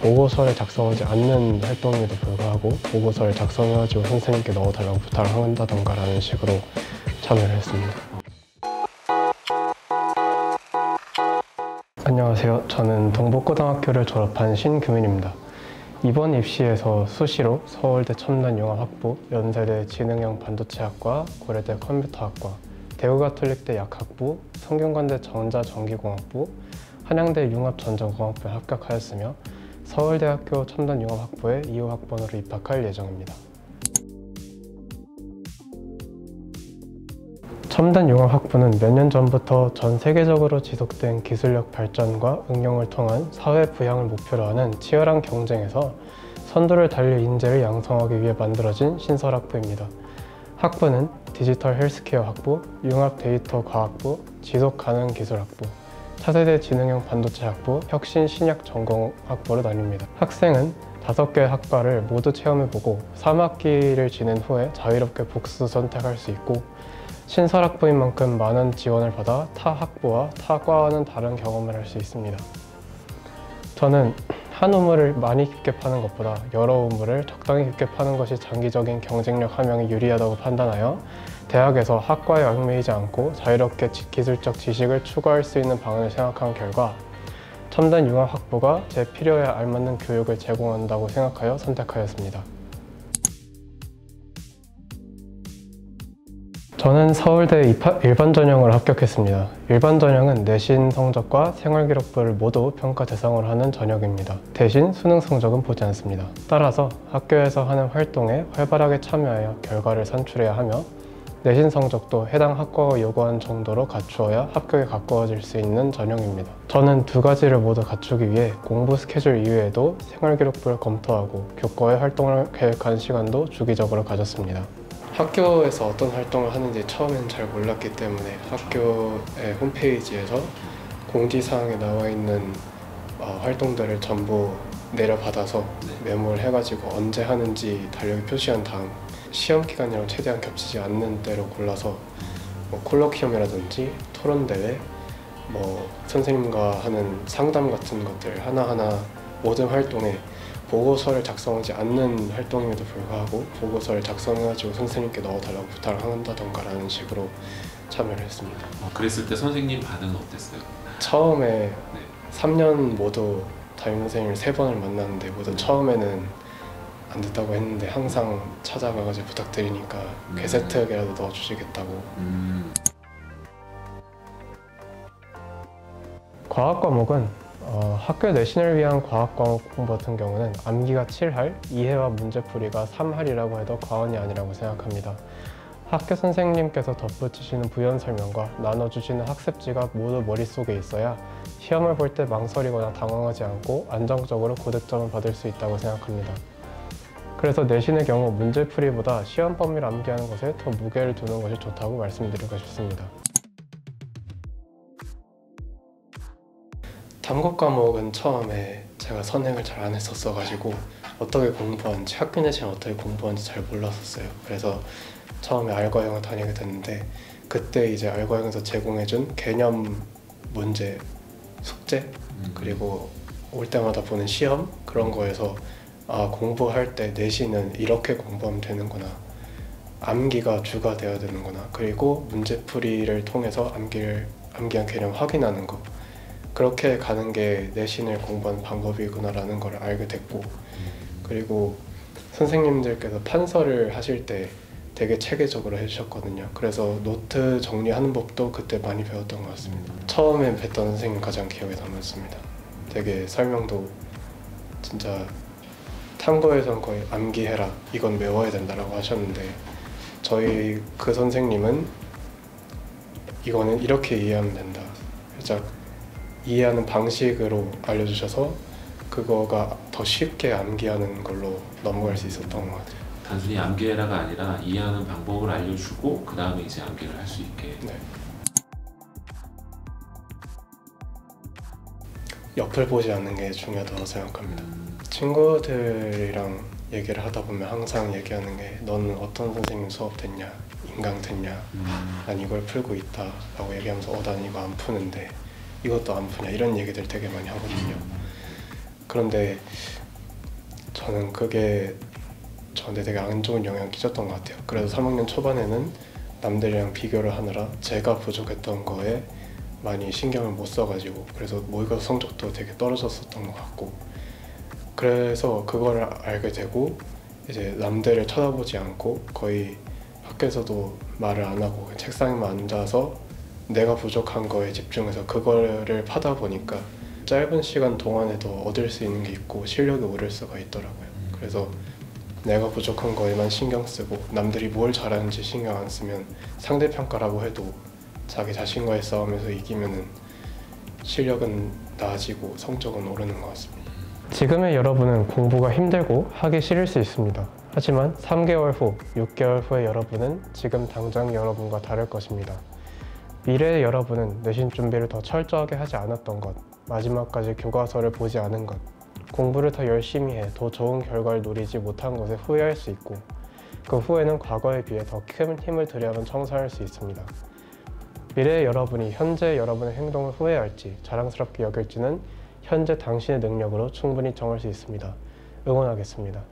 보고서를 작성하지 않는 활동임에도 불구하고 보고서를 작성해가지고 선생님께 넣어달라고 부탁을 한다던가 라는 식으로 참여를 했습니다. 안녕하세요. 저는 동북고등학교를 졸업한 신규민입니다. 이번 입시에서 수시로 서울대 첨단융합학부, 연세대 지능형 반도체학과, 고려대 컴퓨터학과, 대구가톨릭대 약학부, 성균관대 전자전기공학부, 한양대 융합전자공학부에 합격하였으며 서울대학교 첨단융합학부에 2호 학번으로 입학할 예정입니다. 첨단융합학부는 몇 년 전부터 전 세계적으로 지속된 기술력 발전과 응용을 통한 사회 부양을 목표로 하는 치열한 경쟁에서 선두를 달릴 인재를 양성하기 위해 만들어진 신설학부입니다. 학부는 디지털 헬스케어 학부, 융합 데이터 과학부, 지속가능기술학부, 차세대 지능형 반도체 학부, 혁신 신약 전공 학부로 나뉩니다. 학생은 5개의 학과를 모두 체험해보고 3학기를 지낸 후에 자유롭게 복수 선택할 수 있고, 신설학부인 만큼 많은 지원을 받아 타 학부와 타 과와는 다른 경험을 할 수 있습니다. 저는 한 우물을 많이 깊게 파는 것보다 여러 우물을 적당히 깊게 파는 것이 장기적인 경쟁력 함양에 유리하다고 판단하여 대학에서 학과에 얽매이지 않고 자유롭게 기술적 지식을 추구할 수 있는 방안을 생각한 결과 첨단융합학부가 제 필요에 알맞는 교육을 제공한다고 생각하여 선택하였습니다. 저는 서울대 일반 전형으로 합격했습니다. 일반 전형은 내신 성적과 생활기록부를 모두 평가 대상으로 하는 전형입니다. 대신 수능 성적은 보지 않습니다. 따라서 학교에서 하는 활동에 활발하게 참여하여 결과를 산출해야 하며 내신 성적도 해당 학과가 요구한 정도로 갖추어야 합격에 가까워질 수 있는 전형입니다. 저는 두 가지를 모두 갖추기 위해 공부 스케줄 이외에도 생활기록부를 검토하고 교과의 활동을 계획하는 시간도 주기적으로 가졌습니다. 학교에서 어떤 활동을 하는지 처음에는 잘 몰랐기 때문에 학교의 홈페이지에서 공지사항에 나와 있는 활동들을 전부 내려받아서 메모를 해가지고 언제 하는지 달력에 표시한 다음 시험 기간이랑 최대한 겹치지 않는 때로 골라서 콜로퀴엄이라든지 토론대회, 선생님과 하는 상담 같은 것들 하나하나 모든 활동에 보고서를 작성하지 않는 활동임에도 불구하고 보고서를 작성해가지고 선생님께 넣어달라고 부탁을 한다던가 라는 식으로 참여를 했습니다. 그랬을 때 선생님 반응은 어땠어요? 처음에 3년 모두 담임선생님을 3번을 만났는데 모두 처음에는 안 됐다고 했는데 항상 찾아가가지고 부탁드리니까 괴세특이라도 넣어주시겠다고. 과학 과목은 학교 내신을 위한 과학 과목 공부 같은 경우는 암기가 7할, 이해와 문제풀이가 3할이라고 해도 과언이 아니라고 생각합니다. 학교 선생님께서 덧붙이시는 부연 설명과 나눠주시는 학습지가 모두 머릿속에 있어야 시험을 볼 때 망설이거나 당황하지 않고 안정적으로 고득점을 받을 수 있다고 생각합니다. 그래서 내신의 경우 문제풀이보다 시험 범위를 암기하는 것에 더 무게를 두는 것이 좋다고 말씀드리고 싶습니다. 탐구 과목은 처음에 제가 선행을 잘 안 했었어가지고 어떻게 공부하는지, 학교 내신을 어떻게 공부하는지 잘 몰랐었어요. 그래서 처음에 알과형을 다니게 됐는데 그때 이제 알과형에서 제공해준 개념 문제, 숙제, 그리고 올 때마다 보는 시험 그런 거에서 공부할 때 내신은 이렇게 공부하면 되는구나, 암기가 주가 되어야 되는구나, 그리고 문제풀이를 통해서 암기한 개념 확인하는 거, 그렇게 가는 게 내신을 공부하는 방법이구나 라는 걸 알게 됐고, 그리고 선생님들께서 판서를 하실 때 되게 체계적으로 해주셨거든요. 그래서 노트 정리하는 법도 그때 많이 배웠던 것 같습니다. 처음에 뵀던 선생님 가장 기억에 남았습니다. 되게 설명도 진짜 탐구에선 거의 암기해라, 이건 외워야 된다라고 하셨는데 저희 그 선생님은 이거는 이렇게 이해하면 된다, 살짝 이해하는 방식으로 알려주셔서 그거가 더 쉽게 암기하는 걸로 넘어갈 수 있었던 것 같아요. 단순히 암기해라가 아니라 이해하는 방법을 알려주고 그 다음에 이제 암기를 할 수 있게. 네. 옆을 보지 않는 게 중요하다고 생각합니다. 친구들이랑 얘기를 하다 보면 항상 얘기하는 게 너는 어떤 선생님 수업 됐냐, 인강 됐냐, 난 이걸 풀고 있다 라고 얘기하면서 난 이거 안 푸는데 이것도 안 푸냐, 이런 얘기들 되게 많이 하거든요. 그런데 저는 그게 저한테 되게 안 좋은 영향을 끼쳤던 것 같아요. 그래서 3학년 초반에는 남들이랑 비교를 하느라 제가 부족했던 거에 많이 신경을 못 써가지고 그래서 모의고사 성적도 되게 떨어졌었던 것 같고, 그래서 그걸 알게 되고 이제 남들을 쳐다보지 않고 거의 학교에서도 말을 안 하고 책상에만 앉아서 내가 부족한 거에 집중해서 그거를 파다 보니까 짧은 시간 동안에도 얻을 수 있는 게 있고 실력이 오를 수가 있더라고요. 그래서 내가 부족한 거에만 신경 쓰고 남들이 뭘 잘하는지 신경 안 쓰면 상대평가라고 해도 자기 자신과의 싸움에서 이기면은 실력은 나아지고 성적은 오르는 것 같습니다. 지금의 여러분은 공부가 힘들고 하기 싫을 수 있습니다. 하지만 3개월 후, 6개월 후의 여러분은 지금 당장 여러분과 다를 것입니다. 미래의 여러분은 내신 준비를 더 철저하게 하지 않았던 것, 마지막까지 교과서를 보지 않은 것, 공부를 더 열심히 해 더 좋은 결과를 노리지 못한 것에 후회할 수 있고, 그 후회는 과거에 비해 더 큰 힘을 들여야만 청산할 수 있습니다. 미래의 여러분이 현재 여러분의 행동을 후회할지 자랑스럽게 여길지는 현재 당신의 능력으로 충분히 정할 수 있습니다. 응원하겠습니다.